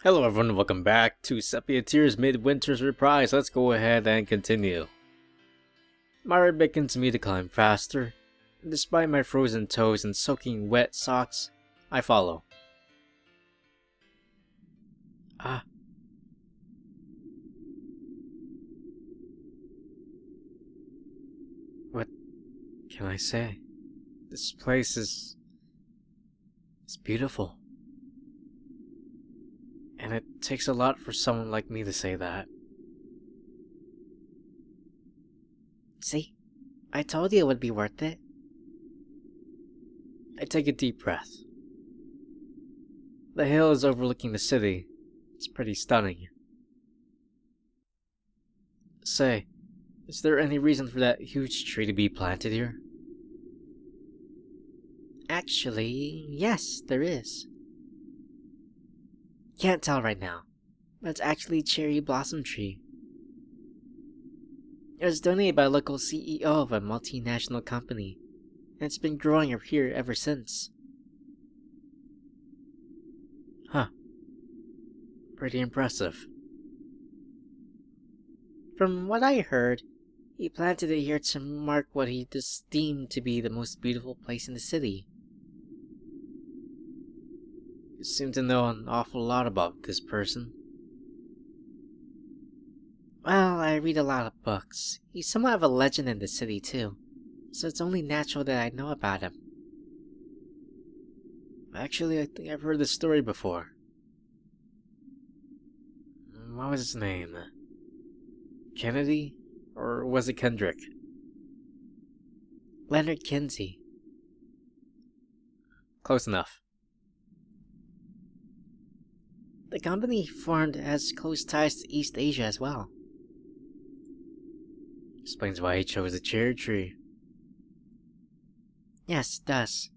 Hello everyone, welcome back to Sepia Tears Midwinter's Reprise. Let's go ahead and continue. Myra beckons me to climb faster, and despite my frozen toes and soaking wet socks, I follow. Ah. What can I say? This place is beautiful. And it takes a lot for someone like me to say that. See? I told you it would be worth it. I take a deep breath. The hill is overlooking the city. It's pretty stunning. Say, is there any reason for that huge tree to be planted here? Actually, yes, there is. Can't tell right now, but it's actually cherry blossom tree. It was donated by a local CEO of a multinational company, and it's been growing up here ever since. Huh. Pretty impressive. From what I heard, he planted it here to mark what he deemed to be the most beautiful place in the city. You seem to know an awful lot about this person. Well, I read a lot of books. He's somewhat of a legend in the city too, so it's only natural that I know about him. Actually, I think I've heard this story before. What was his name? Kennedy? Or was it Kendrick? Leonard Kinsey. Close enough. The company he formed has close ties to East Asia as well. Explains why he chose a cherry tree. Yes, it does.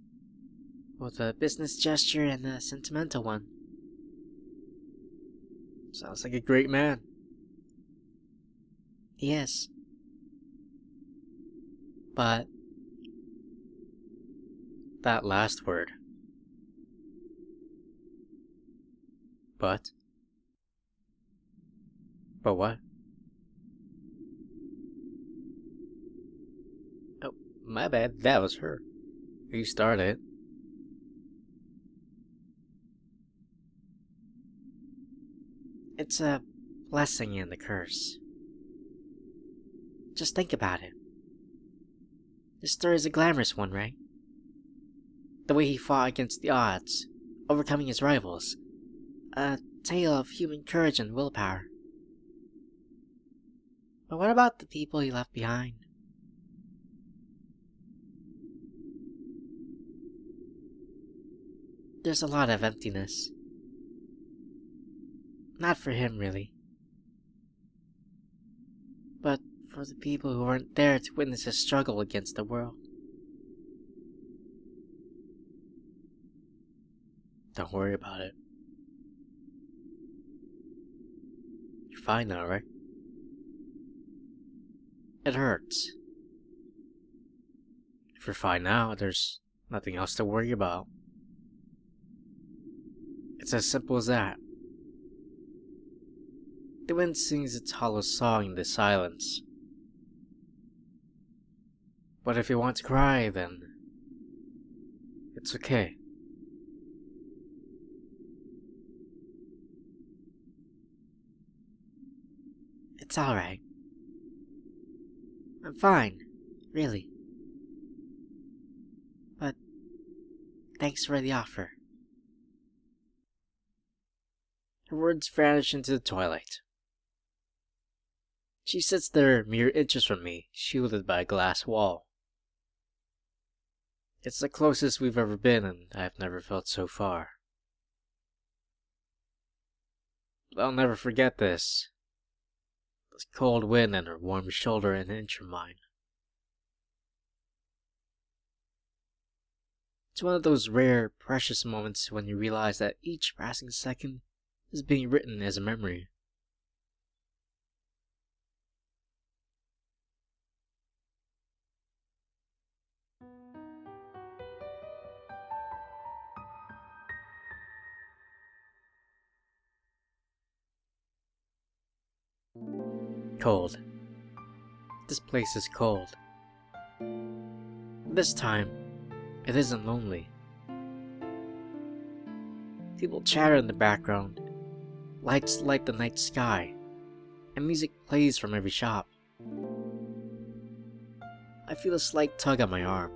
Both a business gesture and a sentimental one. Sounds like a great man. He is. But that last word. But? But what? Oh, my bad, that was her. You started. it's a blessing and a curse. Just think about it. This story is a glamorous one, right? The way he fought against the odds, overcoming his rivals. A tale of human courage and willpower. But what about the people he left behind? There's a lot of emptiness. Not for him, really. But for the people who weren't there to witness his struggle against the world. Don't worry about it. You're fine now, right? It hurts. If you're fine now, there's nothing else to worry about. It's as simple as that. The wind sings its hollow song in the silence. But if you want to cry, then it's okay. It's alright. I'm fine, really. But thanks for the offer. Her words vanish into the twilight. She sits there mere inches from me, shielded by a glass wall. It's the closest we've ever been, and I've never felt so far. I'll never forget this. This cold wind and her warm shoulder an inch from mine. It's one of those rare, precious moments when you realize that each passing second is being written as a memory. Cold. This place is cold. This time, it isn't lonely. People chatter in the background, lights light the night sky, and music plays from every shop. I feel a slight tug on my arm.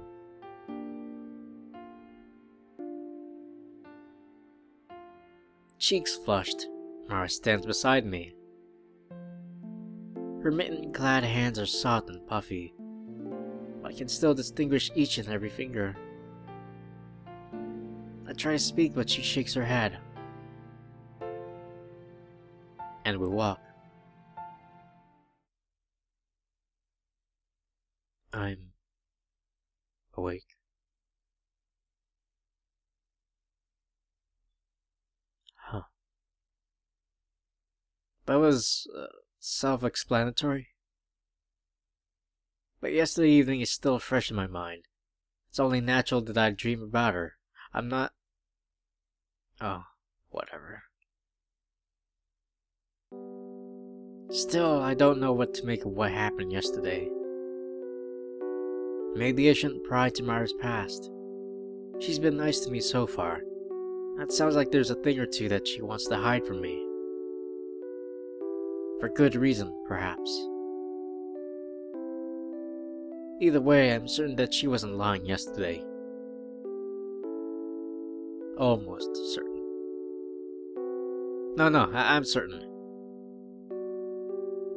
Cheeks flushed, Mara stands beside me. Her mitten-clad hands are soft and puffy. I can still distinguish each and every finger. I try to speak, but she shakes her head. And we walk. I'm awake. Huh. That was self-explanatory. But yesterday evening is still fresh in my mind. It's only natural that I dream about her. I'm not... Oh, whatever. Still, I don't know what to make of what happened yesterday. Maybe I shouldn't pry Tamara's past. She's been nice to me so far. That sounds like there's a thing or two that she wants to hide from me. For good reason, perhaps. Either way, I'm certain that she wasn't lying yesterday. Almost certain. No, I'm certain.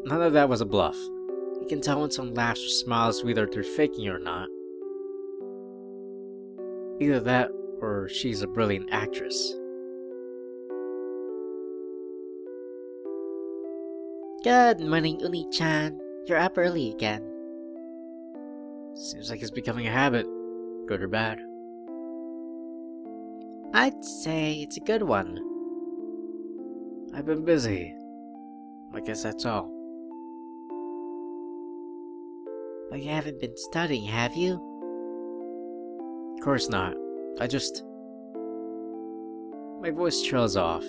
None of that was a bluff. You can tell when someone laughs or smiles whether they're faking it or not. Either that, or she's a brilliant actress. Good morning, Uni-chan. You're up early again. Seems like it's becoming a habit, good or bad. I'd say it's a good one. I've been busy. I guess that's all. But you haven't been studying, have you? Of course not. My voice trails off.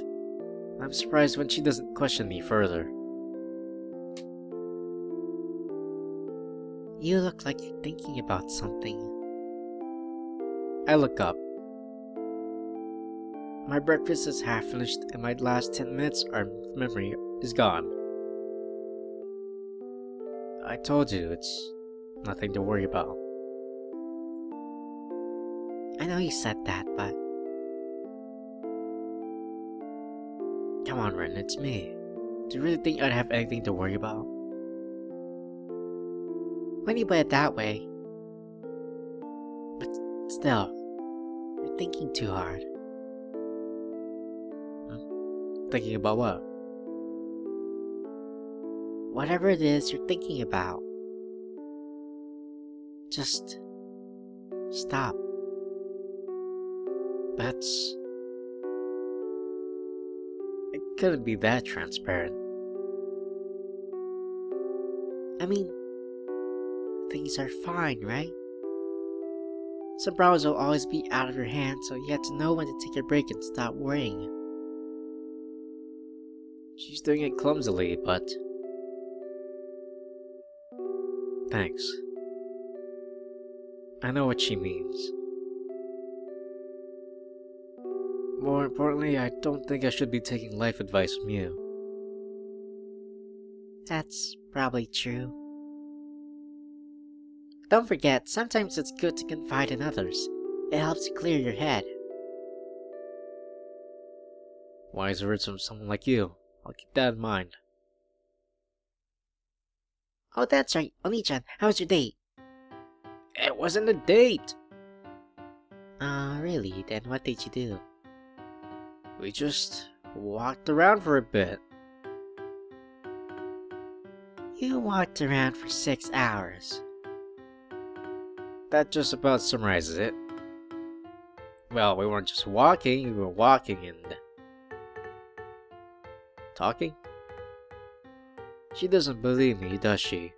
I'm surprised when she doesn't question me further. You look like you're thinking about something. I look up. My breakfast is half finished and my last 10 minutes of memory is gone. I told you, it's nothing to worry about. I know you said that, but... Come on, Ren, it's me. Do you really think I'd have anything to worry about? When you put it that way... But still, you're thinking too hard. Thinking about what? Whatever it is you're thinking about. Just... stop. That's... It couldn't be that transparent. I mean... things are fine, right? Some problems will always be out of your hands, so you have to know when to take a break and stop worrying. She's doing it clumsily, but... Thanks. I know what she means. More importantly, I don't think I should be taking life advice from you. That's probably true. Don't forget, sometimes it's good to confide in others. It helps clear your head. Wise words from someone like you. I'll keep that in mind. Oh, that's right. Oni-chan, how was your date? It wasn't a date! Really? Then what did you do? We just walked around for a bit. You walked around for 6 hours. That just about summarizes it. Well, we weren't just walking, we were walking and... talking? She doesn't believe me, does she?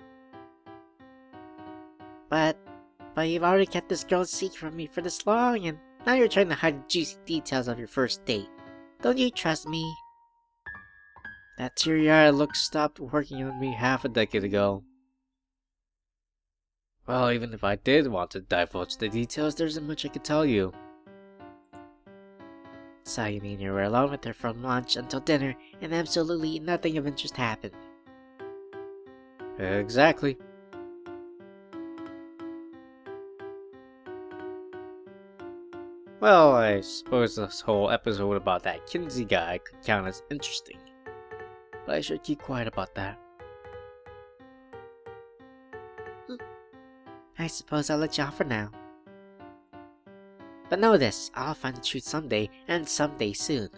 But you've already kept this girl's secret from me for this long, and now you're trying to hide the juicy details of your first date. Don't you trust me? That teary-eyed look stopped working on me half a decade ago. Well, even if I did want to divulge the details, there isn't much I could tell you. So you mean you were alone with her from lunch until dinner, and absolutely nothing of interest happened? Exactly. Well, I suppose this whole episode about that Kinsey guy could count as interesting. But I should keep quiet about that. I suppose I'll let you off for now. But know this, I'll find the truth someday, and someday soon.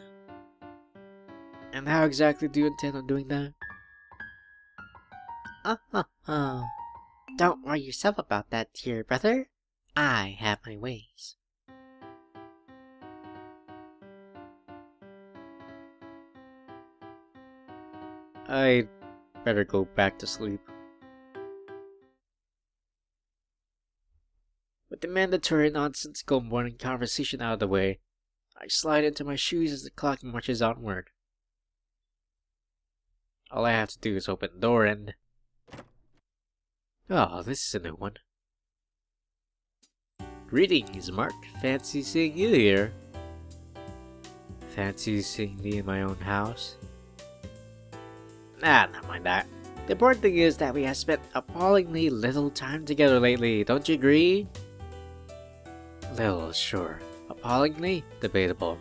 And how exactly do you intend on doing that? Oh. Don't worry yourself about that, dear brother. I have my ways. I'd better go back to sleep. With the mandatory nonsensical morning conversation out of the way, I slide into my shoes as the clock marches onward. All I have to do is open the door and... Oh, this is a new one. Greetings, Mark. Fancy seeing you here. Fancy seeing me in my own house? Nah, not mind that. The important thing is that we have spent appallingly little time together lately, don't you agree? Little, sure. Appallingly? Debatable.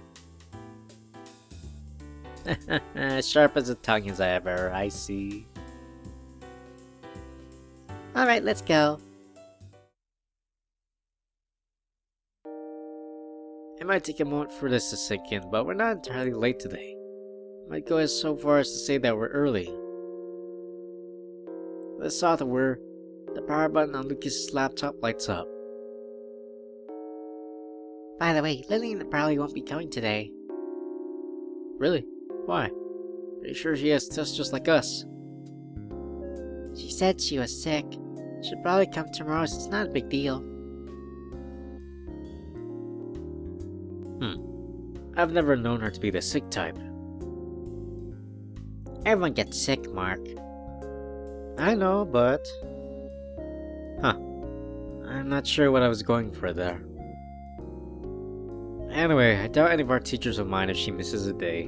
Sharp as a tongue as I ever, I see. Alright, let's go. It might take a moment for this to sink in, but we're not entirely late today. I might go as so far as to say that we're early. Let's saw the word. The power button on Lucas's laptop lights up. By the way, Lillian probably won't be coming today. Really? Why? Are you sure she has tests just like us? She said she was sick. She'll probably come tomorrow, so it's not a big deal. I've never known her to be the sick type. Everyone gets sick, Mark. I know, but... I'm not sure what I was going for there. Anyway, I doubt any of our teachers will mind if she misses a day.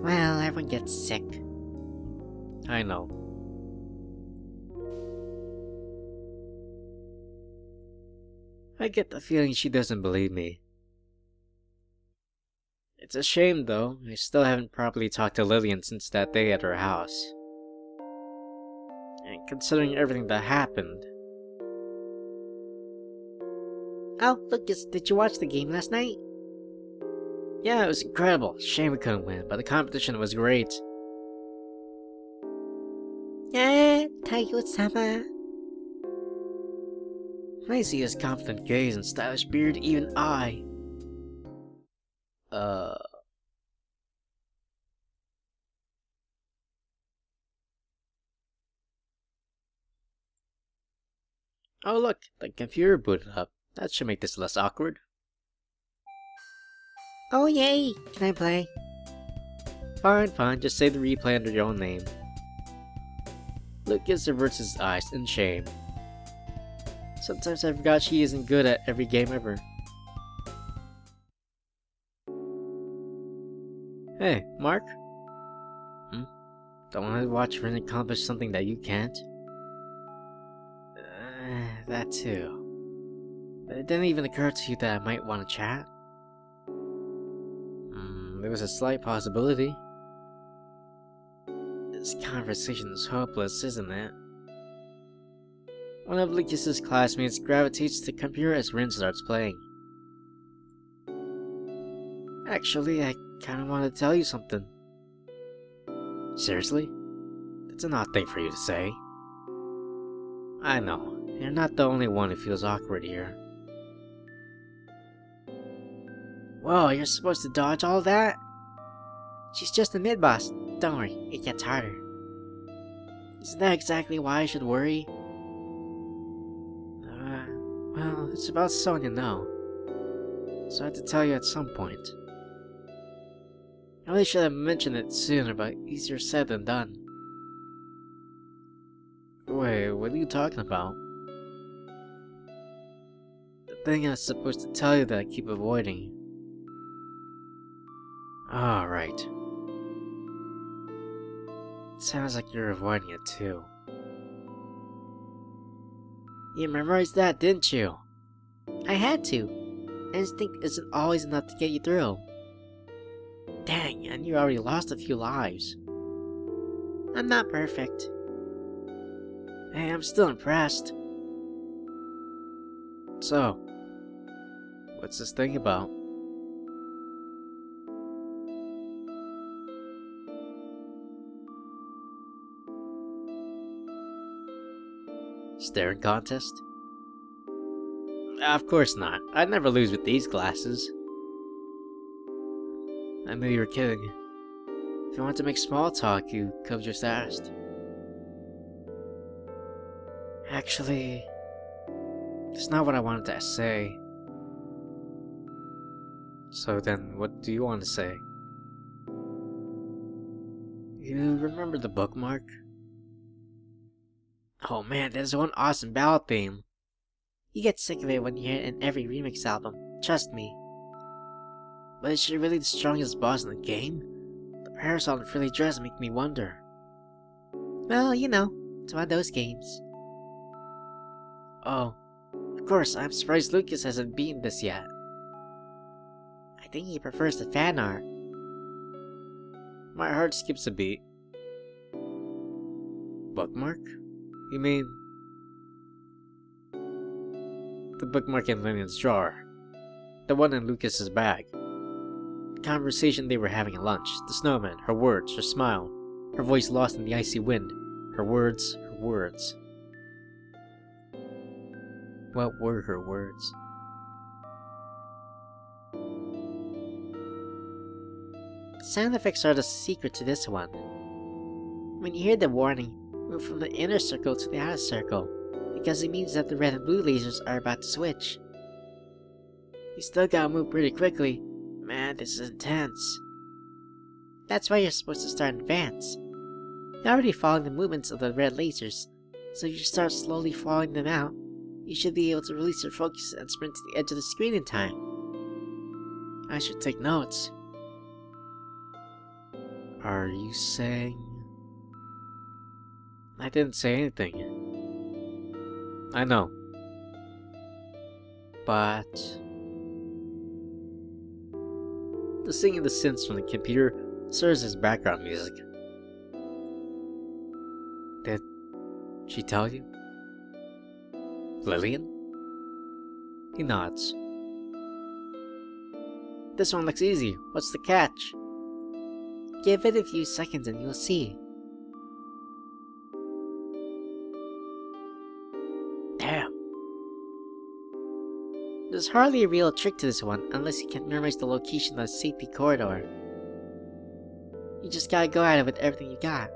Well, everyone gets sick. I know. I get the feeling she doesn't believe me. It's a shame, though. I still haven't properly talked to Lillian since that day at her house. And considering everything that happened... Oh, Lucas, did you watch the game last night? Yeah, it was incredible. Shame we couldn't win, but the competition was great. Yeah, Taiyo-sama. When I see his confident gaze and stylish beard, even I... Oh look, the computer booted up. That should make this less awkward. Oh yay! Can I play? Fine, just say the replay under your own name. Lucas averts his eyes in shame. Sometimes I forgot she isn't good at every game ever. Hey, Mark? Don't want to watch Rin accomplish something that you can't? That too. But it didn't even occur to you that I might want to chat? There was a slight possibility. This conversation is hopeless, isn't it? One of Lucas's classmates gravitates to the computer as Rin starts playing. Actually, I kinda want to tell you something. Seriously? That's an odd thing for you to say. I know, you're not the only one who feels awkward here. Whoa, you're supposed to dodge all that? She's just a mid-boss. Don't worry, it gets harder. Isn't that exactly why I should worry? Well, it's about someone you know. So I have to tell you at some point. I really should have mentioned it sooner, but easier said than done. Wait, what are you talking about? The thing I was supposed to tell you that I keep avoiding. Alright. Sounds like you're avoiding it too. You memorized that, didn't you? I had to. Instinct isn't always enough to get you through. Dang, and you already lost a few lives. I'm not perfect. Hey, I'm still impressed. So, what's this thing about? Staring contest? Of course not. I'd never lose with these glasses. I knew you were kidding. If you want to make small talk, you could've just asked. Actually, it's not what I wanted to say. So then, what do you want to say? You remember the bookmark? Oh man, there's one awesome ballad theme. You get sick of it when you hear it in every remix album, trust me. But is she really the strongest boss in the game? The parasol and frilly dress make me wonder. Well, you know, it's one of those games. Oh, of course, I'm surprised Lucas hasn't beaten this yet. I think he prefers the fan art. My heart skips a beat. Bookmark? You mean... the bookmark in Lillian's drawer. The one in Lucas's bag. The conversation they were having at lunch. The snowman, her words, her smile. Her voice lost in the icy wind. Her words, her words. What were her words? Sound effects are the secret to this one. When you hear the warning, move from the inner circle to the outer circle, because it means that the red and blue lasers are about to switch. You still gotta move pretty quickly. Man, this is intense. That's why you're supposed to start in advance. You're already following the movements of the red lasers, so if you start slowly following them out, you should be able to release your focus and sprint to the edge of the screen in time. I should take notes. Are you saying... I didn't say anything. I know. But... the singing the synths from the computer serves as background music. Did she tell you? Lillian? He nods. This one looks easy. What's the catch? Give it a few seconds and you'll see. Damn. There's hardly a real trick to this one unless you can memorize the location of the safety corridor. You just gotta go at it with everything you got.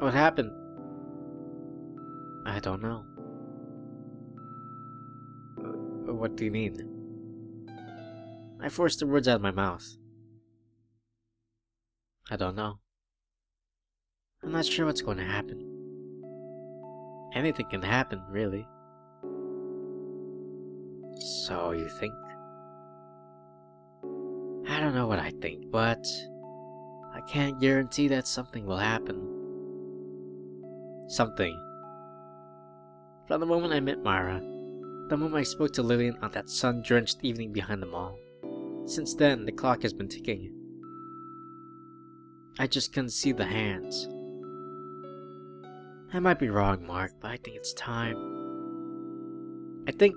What happened? I don't know. What do you mean? I forced the words out of my mouth. I don't know. I'm not sure what's going to happen. Anything can happen, really. So you think? I don't know what I think, but I can't guarantee that something will happen. Something. From the moment I met Mara, the moment I spoke to Lillian on that sun-drenched evening behind the mall. Since then, the clock has been ticking. I just couldn't see the hands. I might be wrong, Mark, but I think it's time. I think...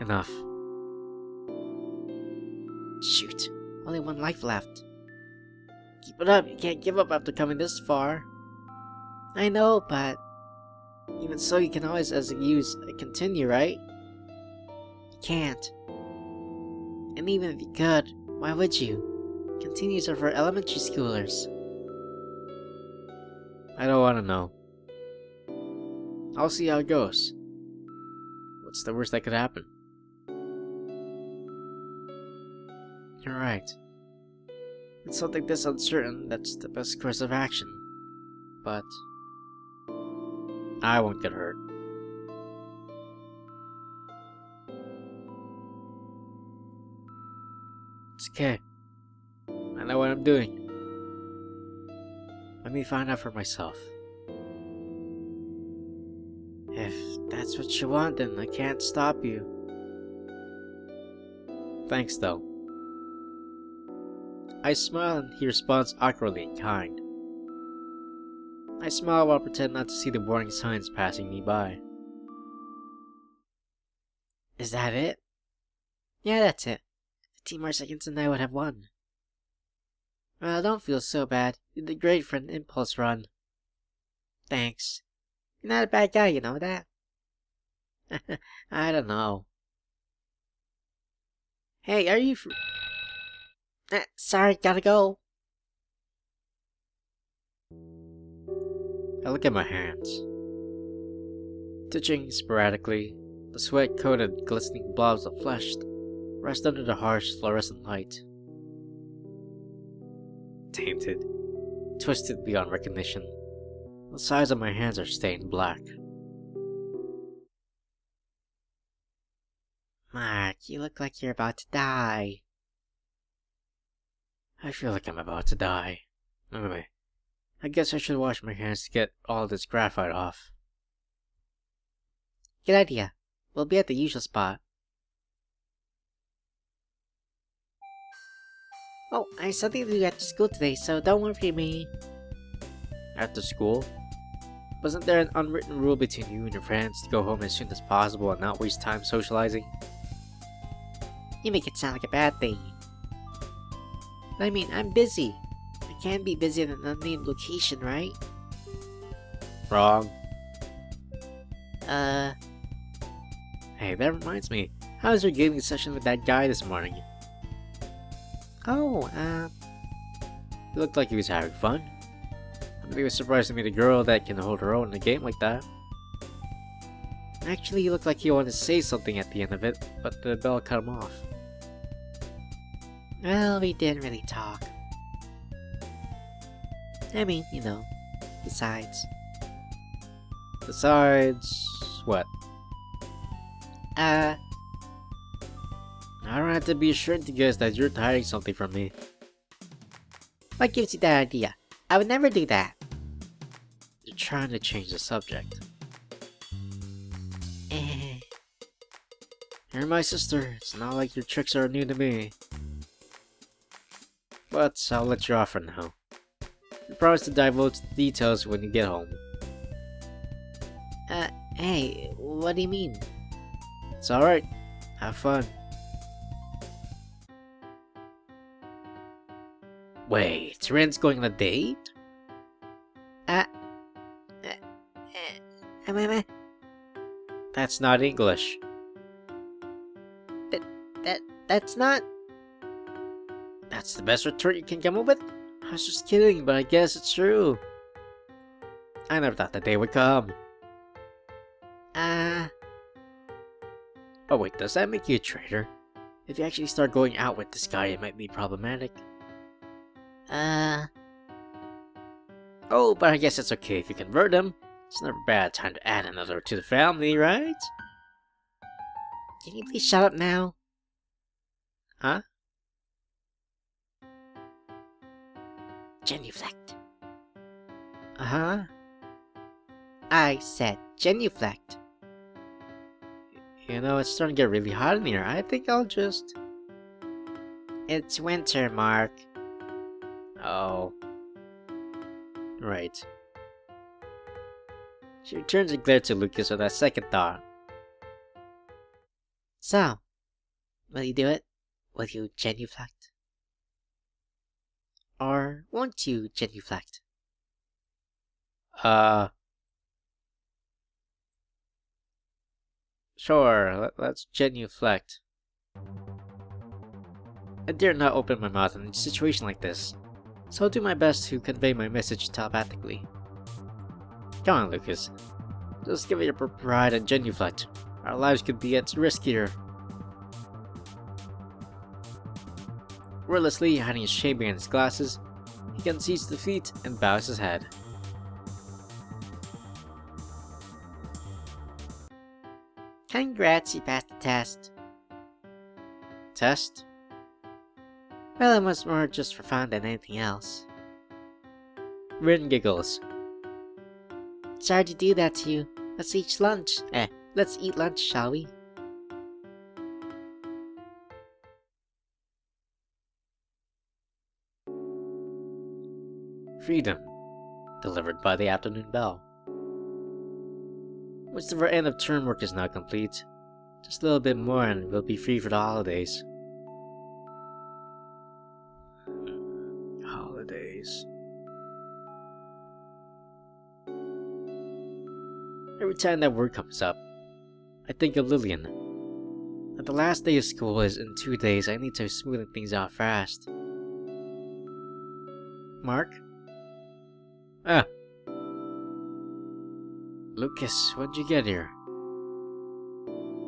enough. Shoot, only one life left. Keep it up, you can't give up after coming this far. I know, but... even so, you can always use a continue, right? You can't. And even if you could, why would you? Continues are for elementary schoolers. I don't want to know. I'll see how it goes. What's the worst that could happen? You're right. It's something this uncertain that's the best course of action. But I won't get hurt. it's okay. I know what I'm doing. Let me find out for myself. If that's what you want, then I can't stop you. Thanks, though. I smile and he responds awkwardly and kind. I smile while I pretend not to see the warning signs passing me by. Is that it? Yeah, that's it. 15 more seconds and I would have won. Well, don't feel so bad. You did great for an impulse run. Thanks. You're not a bad guy, you know that? I don't know. Hey, are you sorry, gotta go. I look at my hands. Twitching sporadically, the sweat-coated, glistening blobs of flesh rest under the harsh fluorescent light. Tainted, twisted beyond recognition, the sides of my hands are stained black. Mark, you look like you're about to die. I feel like I'm about to die. Anyway, I guess I should wash my hands to get all this graphite off. Good idea. We'll be at the usual spot. Oh, I have something to do after school today, so don't worry me. After school? Wasn't there an unwritten rule between you and your friends to go home as soon as possible and not waste time socializing? You make it sound like a bad thing. I mean, I'm busy. I can't be busy in an unnamed location, right? Wrong. Hey, that reminds me. How was your gaming session with that guy this morning? Oh, He looked like he was having fun. I think it was surprised to meet a girl that can hold her own in a game like that. Actually, he looked like he wanted to say something at the end of it, but the bell cut him off. well, we didn't really talk. I mean, you know, besides. Besides, what? Uh, I don't have to be assured to guess that you're hiding something from me. what gives you that idea? I would never do that. You're trying to change the subject. Eh. You're my sister. It's not like your tricks are new to me. But I'll let you off for now. You promise to divulge the details when you get home. Hey, what do you mean? It's alright. Have fun. Wait, Ren's going on a date? That's not English. That's not... That's the best retort you can come up with? I was just kidding, but I guess it's true. I never thought the day would come. Oh wait, does that make you a traitor? If you actually start going out with this guy, it might be problematic. Oh, but I guess it's okay if you convert him. It's never a bad time to add another to the family, right? Can you please shut up now? Huh? Genuflect. Uh-huh. I said genuflect. You know, it's starting to get really hot in here. I think I'll just... It's winter, Mark. Oh. Right. She returns and glares to Lucas with that second thought. So, will you do it? Will you genuflect? Or won't you genuflect? Sure, let's genuflect. I dare not open my mouth in a situation like this, so I'll do my best to convey my message telepathically. Come on, Lucas. Just give it your pride and genuflect. Our lives could be at risk here. Wordlessly hiding his shade behind his glasses, he concedes defeat and bows his head. Congrats, you passed the test. Test? Well, it was more just for fun than anything else. Rin giggles. Sorry to do that to you. Let's eat lunch. Let's eat lunch, shall we? Freedom, delivered by the afternoon bell. Most of our end of term work is now complete. Just a little bit more and we'll be free for the holidays. Holidays. Every time that word comes up, I think of Lillian. And the last day of school is in 2 days. I need to smooth things out fast. Mark? Ah. Lucas, when'd you get here?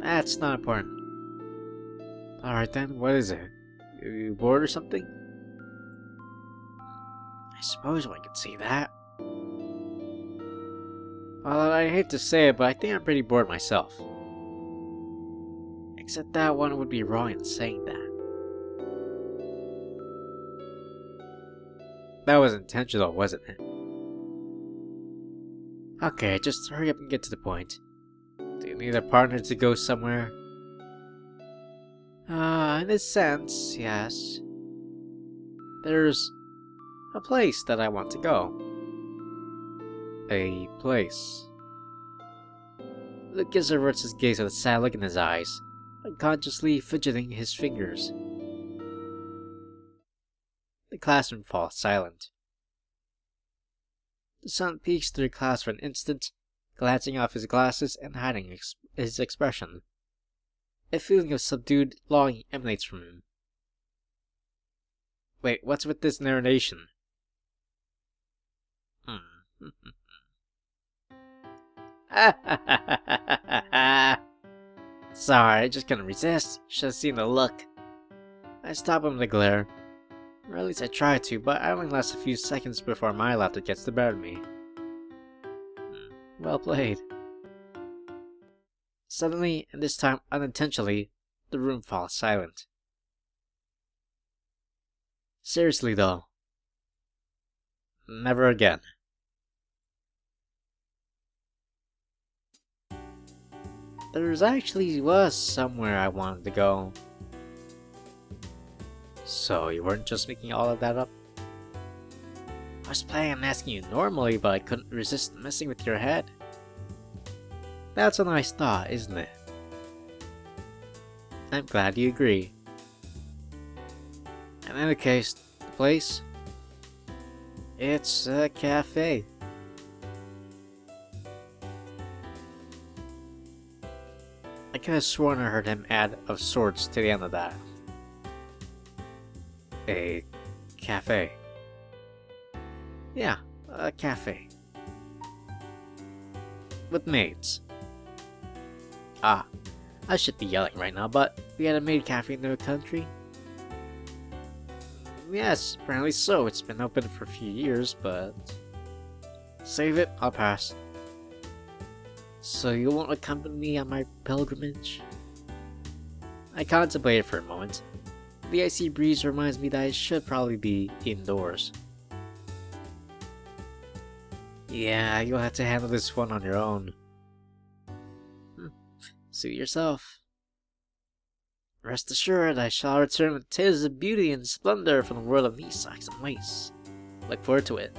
That's not important. Alright then, what is it? You bored or something? I suppose one could see that. Well, I hate to say it, but I think I'm pretty bored myself. Except that one would be wrong in saying that. That was intentional, wasn't it? Okay, just hurry up and get to the point. Do you need a partner to go somewhere? In a sense, yes. There's a place that I want to go. A place. Lucas averts his gaze with a sad look in his eyes, unconsciously fidgeting his fingers. The classroom falls silent. The sun peeks through the class for an instant, glancing off his glasses and hiding his expression. A feeling of subdued longing emanates from him. Wait, what's with this narration? Sorry, I just couldn't resist. Should've seen the look. I stop him to glare. Or at least I try to, but I only last a few seconds before my laughter gets the better of me. Well played. Suddenly, and this time unintentionally, the room falls silent. Seriously though. Never again. There actually was somewhere I wanted to go. So you weren't just making all of that up? I was planning on asking you normally, but I couldn't resist messing with your head. That's a nice thought, isn't it? I'm glad you agree. In any case, the place? It's a cafe. I could have sworn I heard him add of sorts to the end of that. A cafe. Yeah, a cafe. With maids. Ah, I should be yelling right now, but we had a maid cafe in the country. Yes, apparently so. It's been open for a few years, but... Save it, I'll pass. So you won't accompany me on my pilgrimage? I contemplated for a moment. The icy breeze reminds me that I should probably be indoors. Yeah, you'll have to handle this one on your own. Suit yourself. Rest assured, I shall return with tales of beauty and splendor from the world of knee socks and lace. Look forward to it.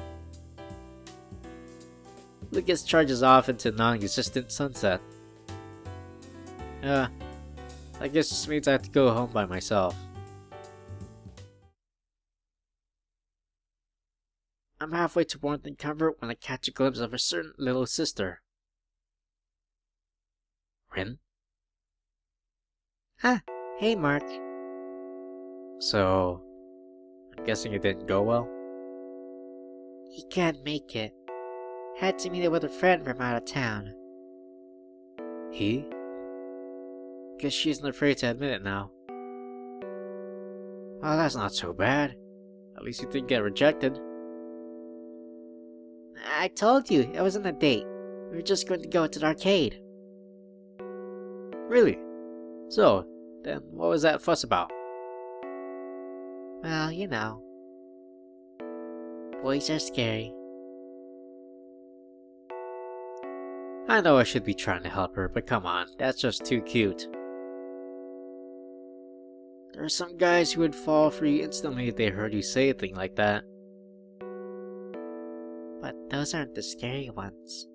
Lucas charges off into non-existent sunset. I guess this means I have to go home by myself. I'm halfway to warmth and comfort when I catch a glimpse of a certain little sister. Rin? Ah, hey Mark. So, I'm guessing it didn't go well? He can't make it. Had to meet up with a friend from out of town. He? Guess she isn't afraid to admit it now. Oh, that's not so bad. At least you didn't get rejected. I told you, it wasn't a date. We were just going to go to the arcade. Really? So, then what was that fuss about? Well, you know. Boys are scary. I know I should be trying to help her, but come on, that's just too cute. There are some guys who would fall for you instantly if they heard you say a thing like that. But those aren't the scary ones.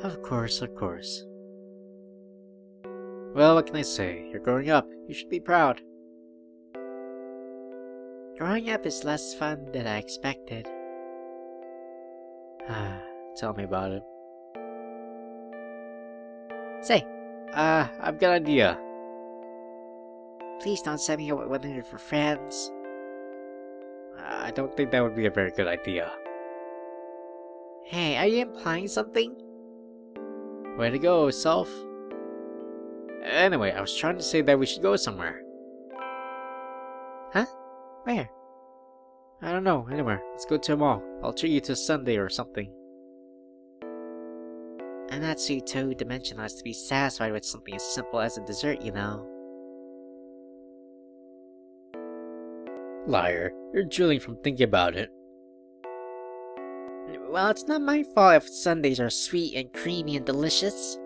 Of course, of course. Well, what can I say? You're growing up. You should be proud. Growing up is less fun than I expected. Tell me about it. Say, I've got an idea. please don't send me with one of your friends. I don't think that would be a very good idea. Hey, are you implying something? Way to go, self. Anyway, I was trying to say that we should go somewhere. Huh? Where? I don't know, anywhere. Let's go to a mall. I'll treat you to a sundae or something. I'm not so two-dimensional as to be satisfied with something as simple as a dessert, you know. Liar. You're drooling from thinking about it. Well, it's not my fault if sundaes are sweet and creamy and delicious.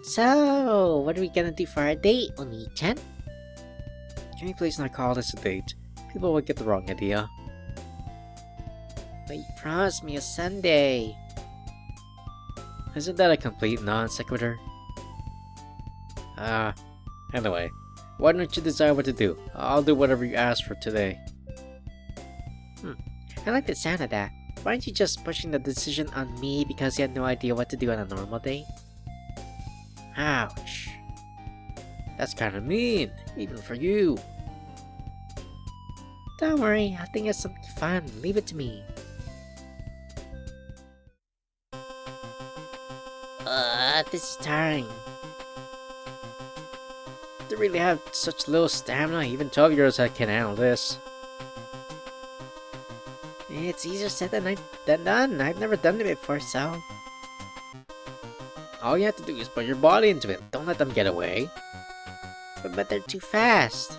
So, what are we gonna do for our date, Oni-chan? Can you please not call this a date? People will get the wrong idea. But you promised me a sundae. Isn't that a complete non sequitur? Anyway, why don't you decide what to do? I'll do whatever you ask for today. I like the sound of that. Why aren't you just pushing the decision on me because you had no idea what to do on a normal date? Ouch. That's kinda mean, even for you. Don't worry, I'll think of something fun. Leave it to me. This is tiring. They really have such little stamina, even 12-year-olds can handle this. It's easier said than done. I've never done it before, so... All you have to do is put your body into it. Don't let them get away. But they're too fast.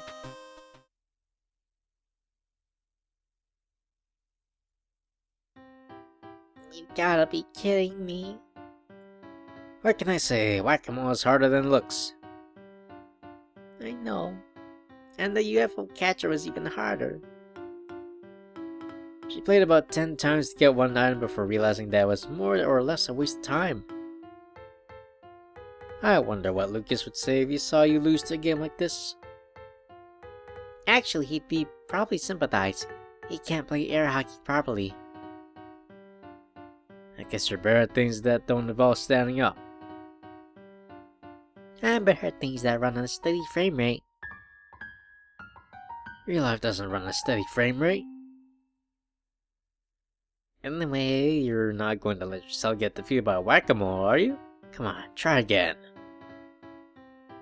You gotta be kidding me. What can I say? Whack-a-mole is harder than it looks. I know. And the UFO catcher was even harder. She played about 10 times to get one item before realizing that it was more or less a waste of time. I wonder what Lucas would say if he saw you lose to a game like this. Actually, he'd be probably sympathize. He can't play air hockey properly. I guess you're better at things that don't involve standing up. I'm better at things that run on a steady frame rate. Real life doesn't run a steady frame rate. Anyway, you're not going to let yourself get defeated by a whack-a-mole, are you? Come on, try again.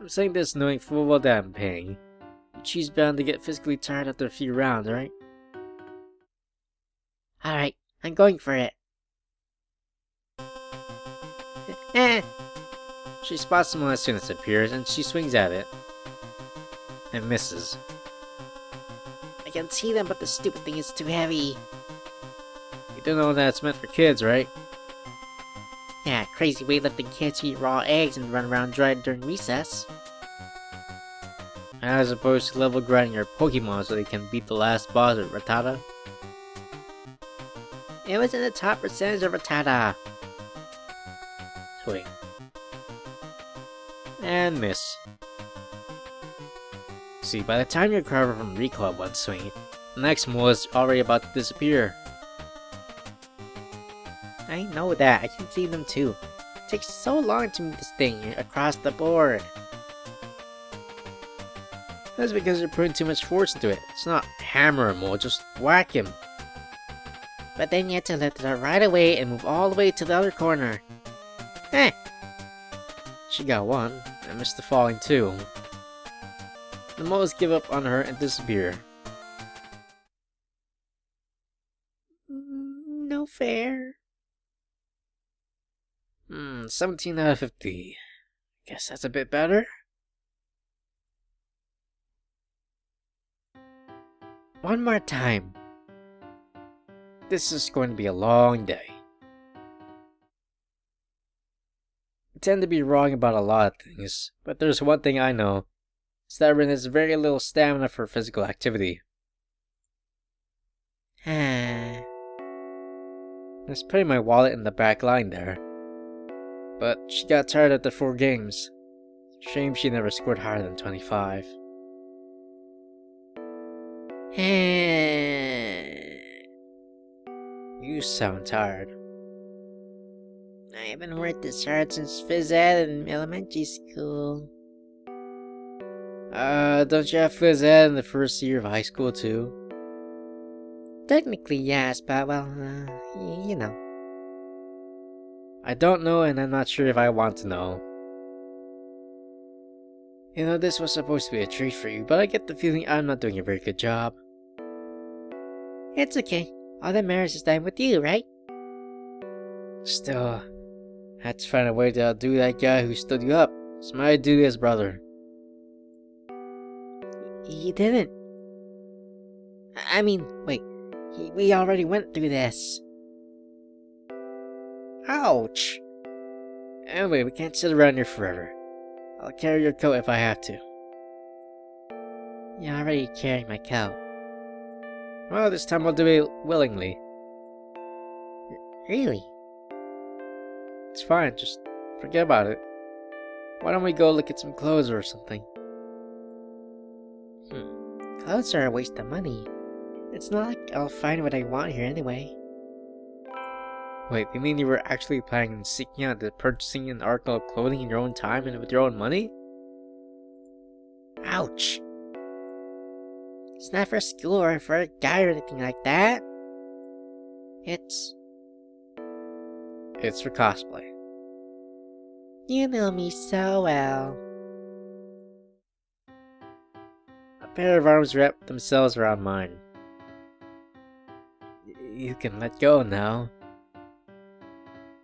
I'm saying this knowing full well that I'm paying. She's bound to get physically tired after a few rounds, right? Alright, I'm going for it. She spots someone as soon as it appears, and she swings at it. And misses. I can see them, but the stupid thing is too heavy. You do know that it's meant for kids, right? Yeah, crazy weightlifting kids who eat raw eggs and run around dry during recess. As opposed to level grinding your Pokemon so they can beat the last boss at Rattata. It was in the top percentage of Rattata. Swing. And miss. See, by the time you recover from recoil of one swing, the next mole is already about to disappear. I know that, I can see them too. It takes so long to move this thing across the board. That's because you're putting too much force into it. It's not hammer him or just whack him. But then you have to lift it up right away and move all the way to the other corner. She got one, and Mr. Falling too. The moles give up on her and disappear. No fair. 17 out of 50. Guess that's a bit better. One more time. This is going to be a long day. I tend to be wrong about a lot of things, but there's one thing I know. It's that Rin has very little stamina for physical activity. Ah. There's putting my wallet in the back line there. But she got tired after 4 games. Shame she never scored higher than 25. You sound tired. I haven't worked this hard since phys ed in elementary school. Don't you have phys ed in the first year of high school too? Technically, yes, but well, you know. I don't know, and I'm not sure if I want to know. You know, this was supposed to be a treat for you, but I get the feeling I'm not doing a very good job. It's okay. All that matters is time with you, right? Still, I had to find a way to outdo that guy who stood you up. It's my duty as brother. You didn't. I mean, wait. We already went through this. Ouch. Anyway, we can't sit around here forever. I'll carry your coat if I have to. You're already carrying my coat. Well, this time I'll do it willingly. Really? It's fine, just forget about it. Why don't we go look at some clothes or something? Clothes are a waste of money. It's not like I'll find what I want here anyway. Wait, you mean you were actually planning on seeking out the purchasing an article of clothing in your own time and with your own money? Ouch. It's not for school or for a guy or anything like that. It's for cosplay. You know me so well. A pair of arms wrapped themselves around mine. You can let go now.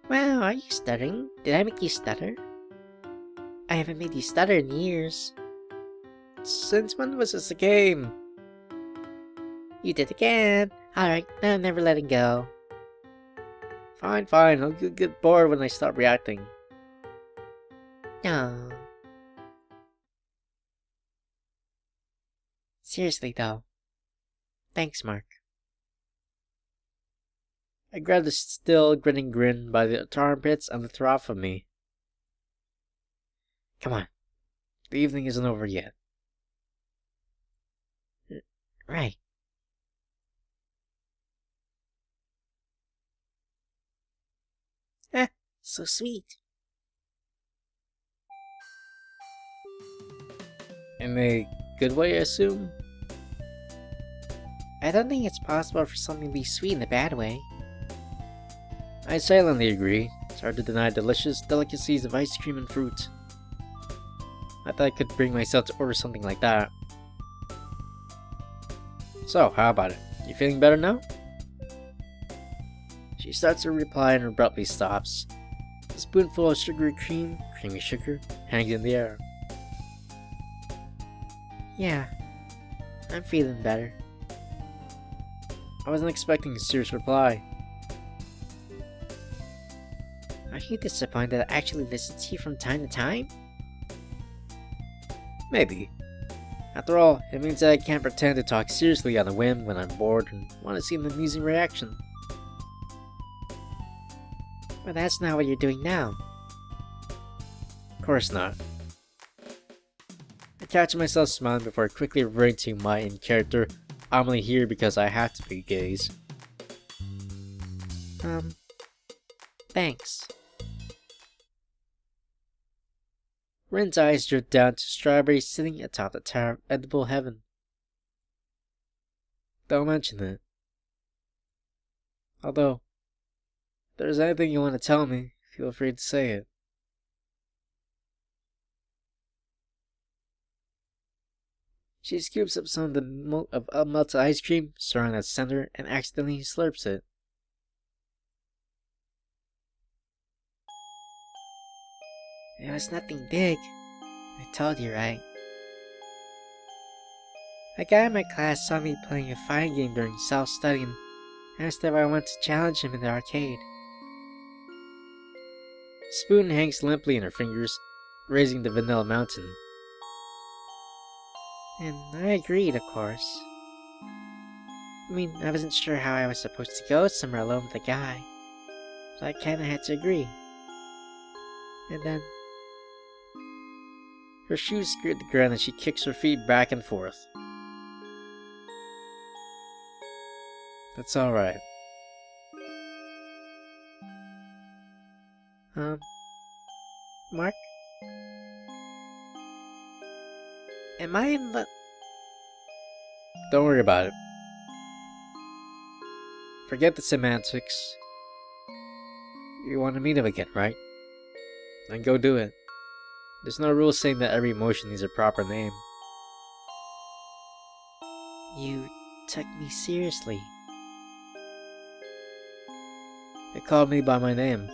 Wow, are you stuttering? Did I make you stutter? I haven't made you stutter in years. Since when was this a game? You did again. Alright, now I'm never letting go. Fine, I'll get bored when I stop reacting. No. Seriously though. Thanks, Mark. I grabbed the still grinning grin by the armpits and threw off of me. Come on. The evening isn't over yet. Right. So sweet. In a good way, I assume? I don't think it's possible for something to be sweet in a bad way. I silently agree. It's hard to deny delicious delicacies of ice cream and fruit. I thought I could bring myself to order something like that. So, how about it? You feeling better now? She starts to reply and abruptly stops. A spoonful of sugary creamy sugar, hangs in the air. Yeah, I'm feeling better. I wasn't expecting a serious reply. Are you disappointed that I actually listen to you from time to time? Maybe. After all, it means that I can't pretend to talk seriously on a whim when I'm bored and want to see an amusing reaction. But that's not what you're doing now. Of course not. I catch myself smiling before quickly reverting to my in-character, I'm only here because I have to be gaze. Thanks. Rin's eyes drift down to strawberries sitting atop the tower of edible heaven. Don't mention it. Although, if there's anything you want to tell me, feel free to say it. She scoops up some of the melted ice cream, stirring at center, and accidentally slurps it. It was nothing big. I told you, right? A guy in my class saw me playing a fighting game during self-study and asked if I wanted to challenge him in the arcade. Spoon hangs limply in her fingers, raising the vanilla mountain. And I agreed, of course. I mean, I wasn't sure how I was supposed to go somewhere alone with a guy, so I kinda had to agree. And then... Her shoes skirt the ground and she kicks her feet back and forth. That's alright. Mark? Am I in the... Don't worry about it. Forget the semantics. You want to meet him again, right? Then go do it. There's no rule saying that every emotion needs a proper name. You took me seriously. They called me by my name.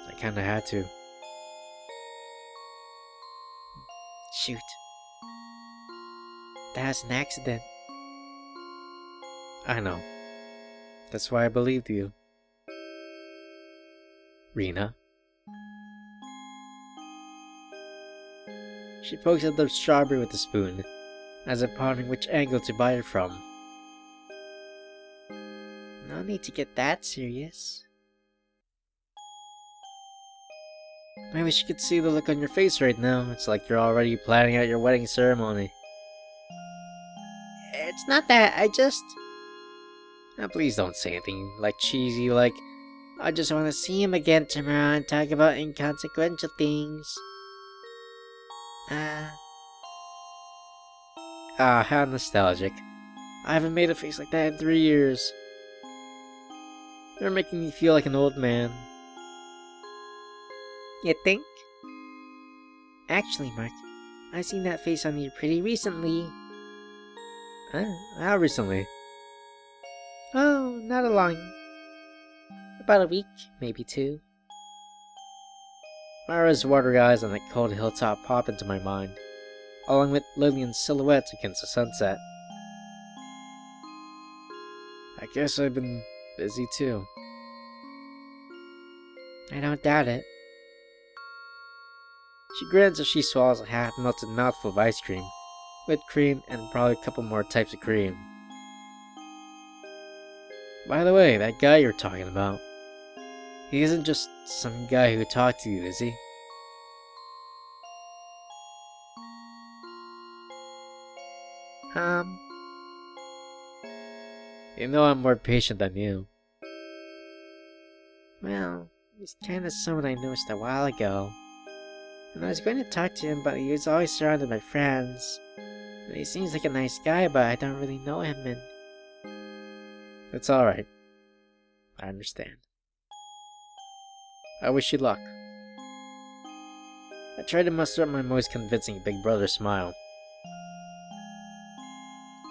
I kinda had to. Shoot. That was an accident. I know. That's why I believed you. Rena. She pokes at the strawberry with the spoon, as if pondering which angle to bite it from. No need to get that serious. I wish you could see the look on your face right now. It's like you're already planning out your wedding ceremony. It's not that, I just... Now please don't say anything like cheesy like, I just want to see him again tomorrow and talk about inconsequential things. how nostalgic. I haven't made a face like that in 3 years. You're making me feel like an old man. You think? Actually, Mark, I've seen that face on you pretty recently. How recently? Oh, not a long... About a week, maybe 2. Myra's watery eyes on that cold hilltop pop into my mind, along with Lillian's silhouette against the sunset. I guess I've been busy too. I don't doubt it. She grins as she swallows a half-melted mouthful of ice cream, whipped cream, and probably a couple more types of cream. By the way, that guy you're talking about, he isn't just some guy who talked to you, is he? You know I'm more patient than you. Well, he's kinda someone I noticed a while ago. And I was going to talk to him, but he was always surrounded by friends. And he seems like a nice guy, but I don't really know him, and... It's alright. I understand. I wish you luck. I tried to muster up my most convincing big brother smile.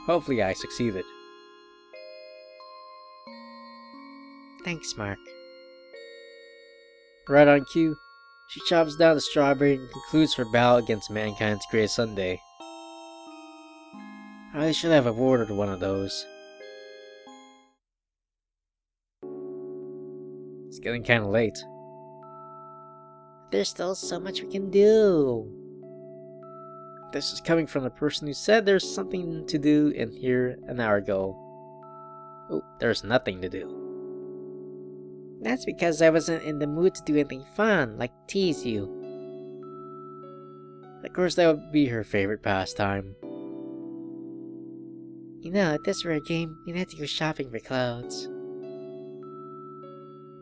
Hopefully I succeeded. Thanks, Mark. Right on cue, she chops down the strawberry and concludes her battle against mankind's greatest Sunday. I really should have ordered one of those. It's getting kinda late. There's still so much we can do. This is coming from the person who said there's something to do in here an hour ago. Oh, there's nothing to do. That's because I wasn't in the mood to do anything fun, like tease you. Of course, that would be her favorite pastime. You know, if this were a game, you'd have to go shopping for clothes.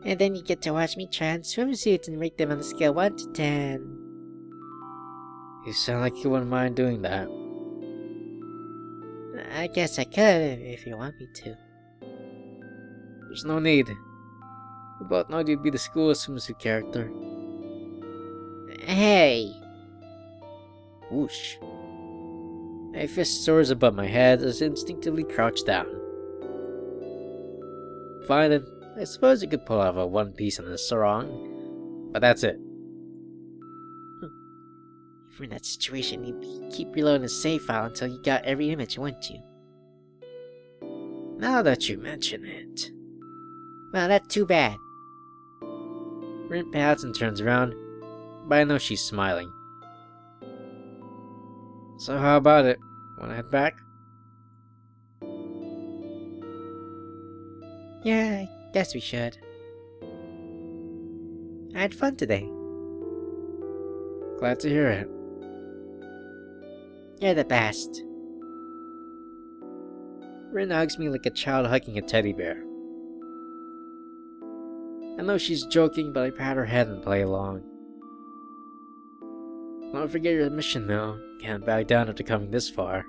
And then you get to watch me try on swimsuits and rate them on a scale 1 to 10. You sound like you wouldn't mind doing that. I guess I could, if you want me to. There's no need. We both know you'd be the school's swimsuit character. Hey! Whoosh. A fist soars above my head as I instinctively crouch down. Fine then, I suppose you could pull off a one piece on a sarong, but that's it. If we're in that situation, you'd keep reloading the save file until you got every image, wouldn't you? Now that you mention it. Well, that's too bad. Rin pouts and turns around, but I know she's smiling. So how about it? Wanna head back? Yeah, I guess we should. I had fun today. Glad to hear it. You're the best. Rin hugs me like a child hugging a teddy bear. I know she's joking, but I pat her head and play along. Don't forget your mission though. Can't back down after coming this far.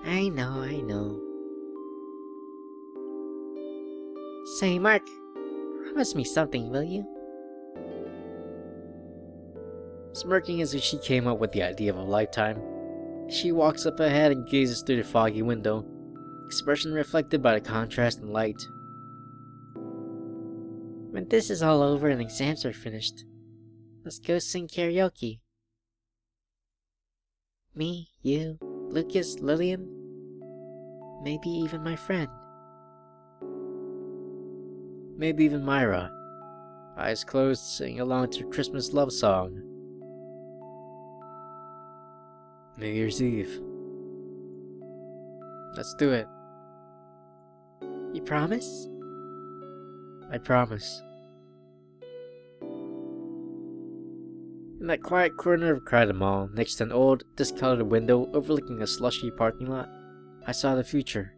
I know. Say, Mark, promise me something, will you? Smirking as if she came up with the idea of a lifetime, she walks up ahead and gazes through the foggy window, expression reflected by the contrast in light. When this is all over and exams are finished, let's go sing karaoke. Me, you, Lucas, Lillian, maybe even my friend. Maybe even Myra, eyes closed, singing along to a Christmas love song. New Year's Eve. Let's do it. You promise? I promise. In that quiet corner of Crowded Mall, next to an old, discolored window overlooking a slushy parking lot, I saw the future.